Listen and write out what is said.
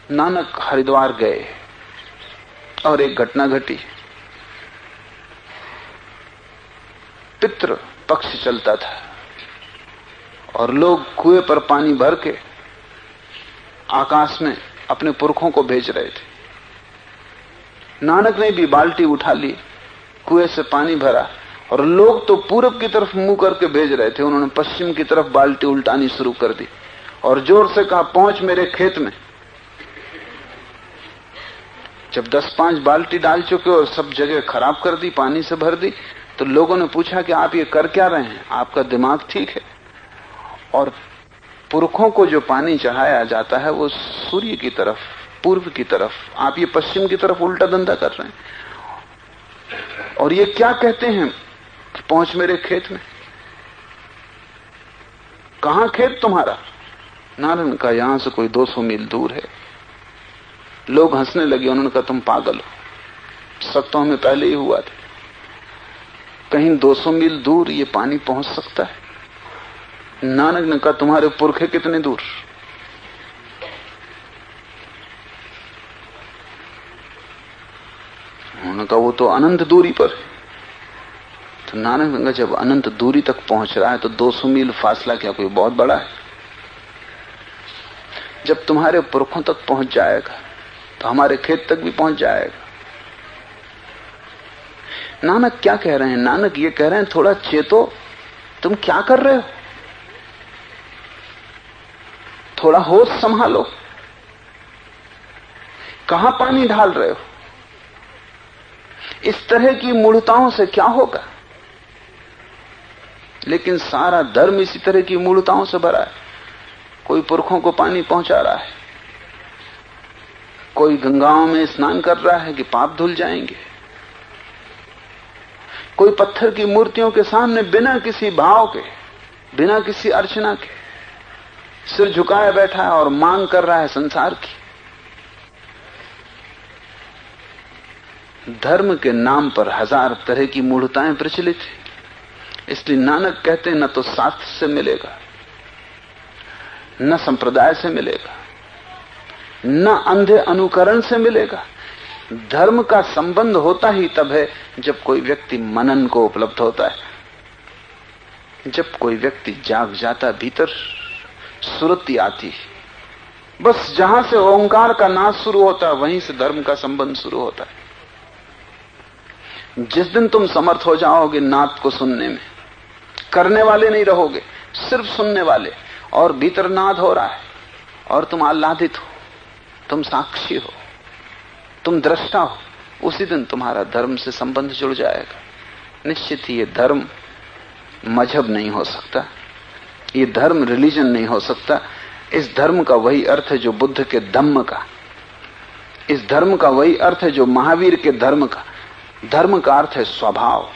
नानक हरिद्वार गए और एक घटना घटी। पितृ पक्ष चलता था और लोग कुएं पर पानी भर के आकाश में अपने पुरखों को भेज रहे थे। नानक ने भी बाल्टी उठा ली, कुएं से पानी भरा, और लोग तो पूरब की तरफ मुंह करके भेज रहे थे, उन्होंने पश्चिम की तरफ बाल्टी उल्टानी शुरू कर दी और जोर से कहा, पहुंच मेरे खेत में। जब 10-5 बाल्टी डाल चुके और सब जगह खराब कर दी, पानी से भर दी, तो लोगों ने पूछा कि आप ये कर क्या रहे हैं, आपका दिमाग ठीक है? और पुरखों को जो पानी चढ़ाया जाता है वो सूर्य की तरफ, पूर्व की तरफ, आप ये पश्चिम की तरफ उल्टा धंधा कर रहे हैं। और ये क्या कहते हैं, पहुंच मेरे खेत में। कहां खेत तुम्हारा? नारायण का यहां से कोई 200 मील दूर है। लोग हंसने लगे, उन्होंने कहा तुम पागल हो, सब तो हमें पहले ही हुआ था। कहीं 200 मील दूर ये पानी पहुंच सकता है? नानक ने कहा तुम्हारे पुरखे कितने दूर? उन्होंने कहा वो तो अनंत दूरी पर है। तो नानक ने कहा जब अनंत दूरी तक पहुंच रहा है तो 200 मील फासला क्या कोई बहुत बड़ा है? जब तुम्हारे पुरखों तक पहुंच जाएगा तो हमारे खेत तक भी पहुंच जाएगा। नानक क्या कह रहे हैं? नानक ये कह रहे हैं थोड़ा चेतो, तुम क्या कर रहे हो? थोड़ा होश संभालो, कहां पानी ढाल रहे हो? इस तरह की मूढ़ताओं से क्या होगा? लेकिन सारा धर्म इसी तरह की मूढ़ताओं से भरा है। कोई पुरखों को पानी पहुंचा रहा है, कोई गंगाओं में स्नान कर रहा है कि पाप धुल जाएंगे, कोई पत्थर की मूर्तियों के सामने बिना किसी भाव के, बिना किसी अर्चना के सिर झुकाए बैठा है और मांग कर रहा है संसार की। धर्म के नाम पर 1000 तरह की मूढ़ताएं प्रचलित हैं। इसलिए नानक कहते हैं न तो शास्त्र से मिलेगा, न संप्रदाय से मिलेगा, न अंधे अनुकरण से मिलेगा। धर्म का संबंध होता ही तब है जब कोई व्यक्ति मनन को उपलब्ध होता है, जब कोई व्यक्ति जाग जाता, भीतर सुरति आती। बस जहां से ओंकार का नाद शुरू होता है वहीं से धर्म का संबंध शुरू होता है। जिस दिन तुम समर्थ हो जाओगे नाद को सुनने में, करने वाले नहीं रहोगे, सिर्फ सुनने वाले, और भीतर नाद हो रहा है और तुम आह्लादित हो, तुम साक्षी हो, तुम दृष्टा हो, उसी दिन तुम्हारा धर्म से संबंध जुड़ जाएगा। निश्चित ही ये धर्म मजहब नहीं हो सकता, ये धर्म रिलीजन नहीं हो सकता। इस धर्म का वही अर्थ है जो बुद्ध के धम्म का, इस धर्म का वही अर्थ है जो महावीर के धर्म का। धर्म का अर्थ है स्वभाव।